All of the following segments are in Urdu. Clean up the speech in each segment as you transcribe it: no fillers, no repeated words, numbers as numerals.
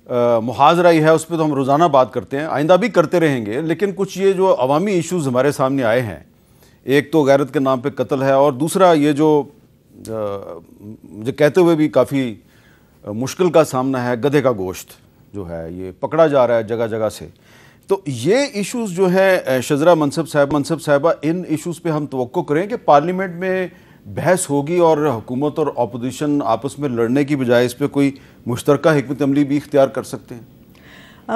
محاذ رہی ہے اس پہ تو ہم روزانہ بات کرتے ہیں، آئندہ بھی کرتے رہیں گے، لیکن کچھ یہ جو عوامی ایشوز ہمارے سامنے آئے ہیں، ایک تو غیرت کے نام پہ قتل ہے، اور دوسرا یہ جو مجھے کہتے ہوئے بھی کافی مشکل کا سامنا ہے، گدھے کا گوشت جو ہے یہ پکڑا جا رہا ہے جگہ جگہ سے. تو یہ ایشوز جو ہے شذرا منصب صاحبہ، ان ایشوز پہ ہم توقع کریں کہ پارلیمنٹ میں بحث ہوگی اور حکومت اور اپوزیشن آپس میں لڑنے کی بجائے اس پہ کوئی مشترکہ حکمت عملی بھی اختیار کر سکتے ہیں؟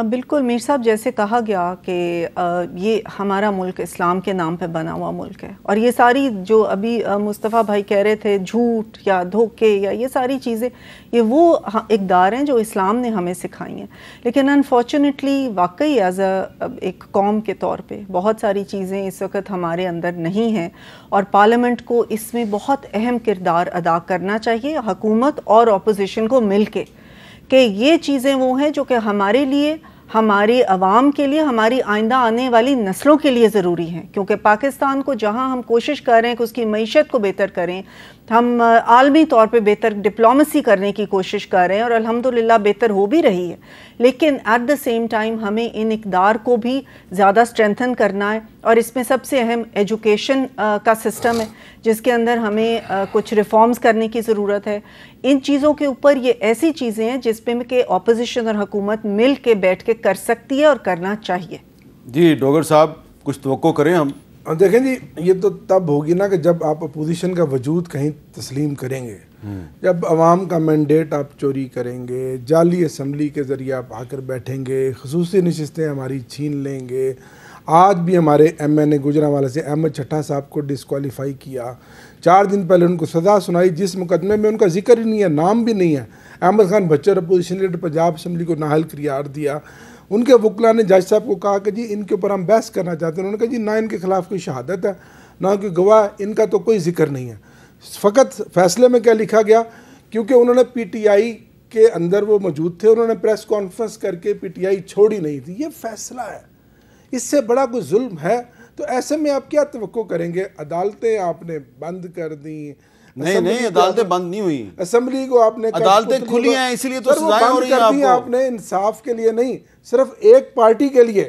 بالکل میر صاحب، جیسے کہا گیا کہ یہ ہمارا ملک اسلام کے نام پہ بنا ہوا ملک ہے، اور یہ ساری جو ابھی مصطفیٰ بھائی کہہ رہے تھے جھوٹ یا دھوکے یا یہ ساری چیزیں، یہ وہ اقدار ہیں جو اسلام نے ہمیں سکھائی ہیں. لیکن انفارچونیٹلی واقعی ایز ایک قوم کے طور پہ بہت ساری چیزیں اس وقت ہمارے اندر نہیں ہیں، اور پارلیمنٹ کو اس میں بہت اہم کردار ادا کرنا چاہیے، حکومت اور اپوزیشن کو مل کے، کہ یہ چیزیں وہ ہیں جو کہ ہمارے لیے، ہمارے عوام کے لیے، ہماری آئندہ آنے والی نسلوں کے لیے ضروری ہیں. کیونکہ پاکستان کو جہاں ہم کوشش کر رہے ہیں کہ اس کی معیشت کو بہتر کریں، ہم عالمی طور پہ بہتر ڈپلومیسی کرنے کی کوشش کر رہے ہیں، اور الحمدللہ بہتر ہو بھی رہی ہے، لیکن ایٹ دا سیم ٹائم ہمیں ان اقدار کو بھی زیادہ اسٹرینتھن کرنا ہے. اور اس میں سب سے اہم ایجوکیشن کا سسٹم ہے، جس کے اندر ہمیں کچھ ریفارمز کرنے کی ضرورت ہے. ان چیزوں کے اوپر یہ ایسی چیزیں ہیں جس پہ کہ اپوزیشن اور حکومت مل کے بیٹھ کے کر سکتی ہے اور کرنا چاہیے. جی ڈوگر صاحب، کچھ توقع کریں ہم؟ دیکھیں جی، یہ تو تب ہوگی نا کہ جب آپ اپوزیشن کا وجود کہیں تسلیم کریں گے، جب عوام کا مینڈیٹ آپ چوری کریں گے، جعلی اسمبلی کے ذریعے آپ آ کر بیٹھیں گے، خصوصی نشستیں ہماری چھین لیں گے. آج بھی ہمارے ایم این اے گوجرانوالہ سے احمد چھٹا صاحب کو ڈسکوالیفائی کیا، 4 دن پہلے ان کو سزا سنائی جس مقدمے میں ان کا ذکر ہی نہیں ہے، نام بھی نہیں ہے. Ahmad Khan Bhachar opposition leader Punjab assembly کو نااہل قرار دیا. ان کے وکلاء نے جج صاحب کو کہا کہ جی ان کے اوپر ہم بحث کرنا چاہتے ہیں. انہوں نے کہا جی نہ ان کے خلاف کوئی شہادت ہے، نہ کوئی گواہ، ان کا تو کوئی ذکر نہیں ہے. فقط فیصلے میں کیا لکھا گیا، کیونکہ انہوں نے پی ٹی آئی کے اندر وہ موجود تھے، انہوں نے پریس کانفرنس کر کے پی ٹی آئی چھوڑی نہیں تھی. یہ فیصلہ ہے، اس سے بڑا کوئی ظلم ہے؟ تو ایسے میں آپ کیا توقع کریں گے؟ عدالتیں آپ نے بند کر دیں. نہیں عدالتیں بند نہیں ہوئی، اسمبلی کو آپ نے عدالتیں کھلی ہیں، اسی لیے تو سزائیں ہو رہی ہیں آپ نے انصاف کے لیے نہیں، صرف ایک پارٹی کے لیے.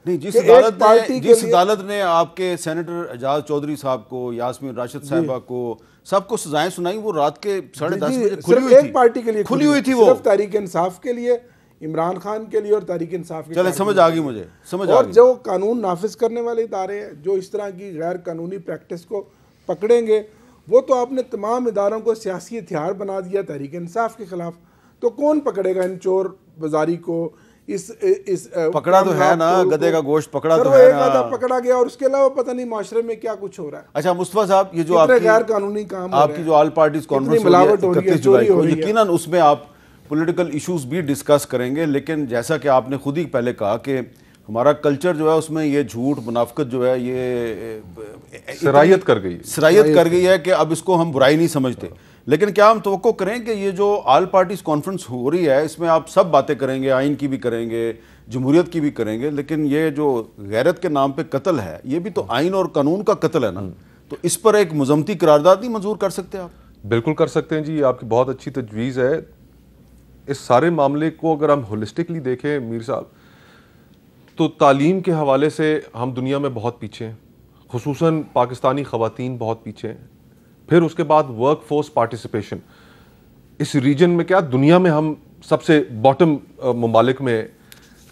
نہیں، جس عدالت نے آپ کے سینیٹر اعجاز چودھری صاحب کو، یاسمین راشد صاحبہ کو، سب کو سزائیں سنائی، وہ رات کے 10:30 بجے کھلی ہوئی تھی. ایک پارٹی کے لیے کھلی ہوئی تھی، وہ صرف تحریک انصاف کے لیے، عمران خان کے لیے اور تحریک انصاف کے. چلے سمجھ آ گئی مجھے، سمجھ آ گئی. اور جو قانون نافذ کرنے والے ادارے ہیں جو اس طرح کی غیر قانونی پریکٹس کو پکڑیں گے، وہ تو آپ نے تمام اداروں کو سیاسی ہتھیار بنا دیا تحریک انصاف کے خلاف. تو کون پکڑے گا ان چور بازاری کو؟ اس پکڑا تو ہے نا، گدھے کا گوشت پکڑا تو ہے نا. ایک آدھا پکڑا گیا، اور اس کے علاوہ پتہ نہیں معاشرے میں کیا کچھ ہو رہا ہے. اچھا مصطفیٰ صاحب، یہ جو غیر قانونی کام آپ کی جو آل پارٹیز کانفرنس ہو رہی ہے 31 جولائی کو، یقیناً اس میں آپ پولیٹیکل ایشوز بھی ڈسکس کریں گے، لیکن جیسا کہ آپ نے خود ہی پہلے کہا کہ ہمارا کلچر جو ہے اس میں یہ جھوٹ، منافقت جو ہے یہ سرایت کر گئی ہے کہ اب اس کو ہم برائی نہیں سمجھتے. لیکن کیا ہم توقع کریں کہ یہ جو آل پارٹیز کانفرنس ہو رہی ہے اس میں آپ سب باتیں کریں گے، آئین کی بھی کریں گے، جمہوریت کی بھی کریں گے، لیکن یہ جو غیرت کے نام پہ قتل ہے یہ بھی تو آئین اور قانون کا قتل ہے نا، تو اس پر ایک مذمتی قرارداد نہیں منظور کر سکتے آپ؟ بالکل کر سکتے ہیں جی، آپ کی بہت اچھی تجویز ہے. اس سارے معاملے کو اگر ہم ہولسٹکلی دیکھیں میر صاحب، تو تعلیم کے حوالے سے ہم دنیا میں بہت پیچھے ہیں، خصوصاً پاکستانی خواتین بہت پیچھے ہیں. پھر اس کے بعد ورک فورس پارٹیسپیشن، اس ریجن میں کیا دنیا میں ہم سب سے باٹم ممالک میں.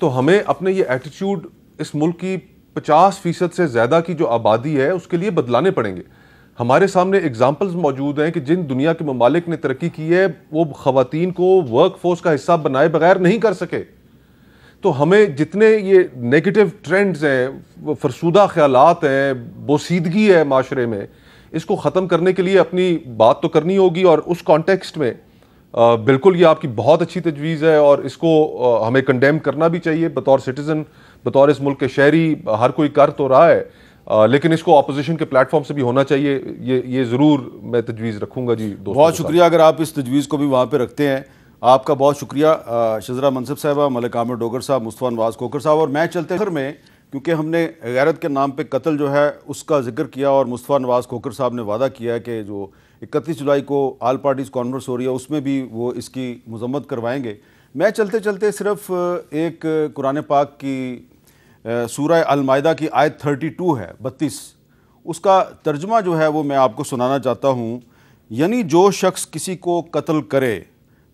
تو ہمیں اپنے یہ ایٹیٹیوڈ اس ملک کی 50% سے زیادہ کی جو آبادی ہے اس کے لیے بدلانے پڑیں گے. ہمارے سامنے اگزامپلز موجود ہیں کہ جن دنیا کے ممالک نے ترقی کی ہے وہ خواتین کو ورک فورس کا حصہ بنائے بغیر نہیں کر سکے. تو ہمیں جتنے یہ نیگیٹو ٹرینڈز ہیں، فرسودہ خیالات ہیں، بوسیدگی ہے معاشرے میں، اس کو ختم کرنے کے لیے اپنی بات تو کرنی ہوگی. اور اس کانٹیکسٹ میں بالکل یہ آپ کی بہت اچھی تجویز ہے، اور اس کو ہمیں کنڈیم کرنا بھی چاہیے بطور سٹیزن، بطور اس ملک کے شہری. ہر کوئی کر تو رہا ہے، لیکن اس کو اپوزیشن کے پلیٹ فارم سے بھی ہونا چاہیے. یہ ضرور میں تجویز رکھوں گا جی. بہت شکریہ اگر آپ اس تجویز کو بھی وہاں پہ رکھتے ہیں. آپ کا بہت شکریہ شذرا منصب صاحبہ، ملک عامر ڈوگر صاحب، مصطفیٰ نواز کھوکھر صاحب. اور میں چلتے گھر میں، کیونکہ ہم نے غیرت کے نام پہ قتل جو ہے اس کا ذکر کیا، اور مصطفیٰ نواز کھوکھر صاحب نے وعدہ کیا ہے کہ جو 31 جولائی کو آل پارٹیز کانفرنس ہو رہی ہے اس میں بھی وہ اس کی مذمت کروائیں گے. میں چلتے چلتے صرف ایک قرآن پاک کی سورہ المائدہ کی آیت 32 ہے 32، اس کا ترجمہ جو ہے وہ میں آپ کو سنانا چاہتا ہوں. یعنی جو شخص کسی کو قتل کرے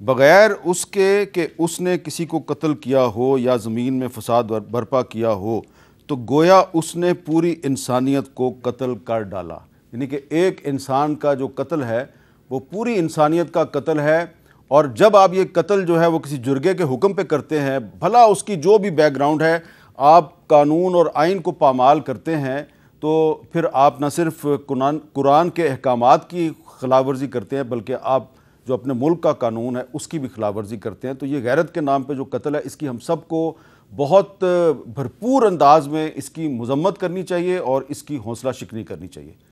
بغیر اس کے کہ اس نے کسی کو قتل کیا ہو یا زمین میں فساد برپا کیا ہو تو گویا اس نے پوری انسانیت کو قتل کر ڈالا. یعنی کہ ایک انسان کا جو قتل ہے وہ پوری انسانیت کا قتل ہے. اور جب آپ یہ قتل جو ہے وہ کسی جرگے کے حکم پہ کرتے ہیں، بھلا اس کی جو بھی بیک گراؤنڈ ہے، آپ قانون اور آئین کو پامال کرتے ہیں، تو پھر آپ نہ صرف قرآن کے احکامات کی خلاف ورزی کرتے ہیں بلکہ آپ جو اپنے ملک کا قانون ہے اس کی بھی خلاف ورزی کرتے ہیں. تو یہ غیرت کے نام پہ جو قتل ہے اس کی ہم سب کو بہت بھرپور انداز میں اس کی مذمت کرنی چاہیے اور اس کی حوصلہ شکنی کرنی چاہیے.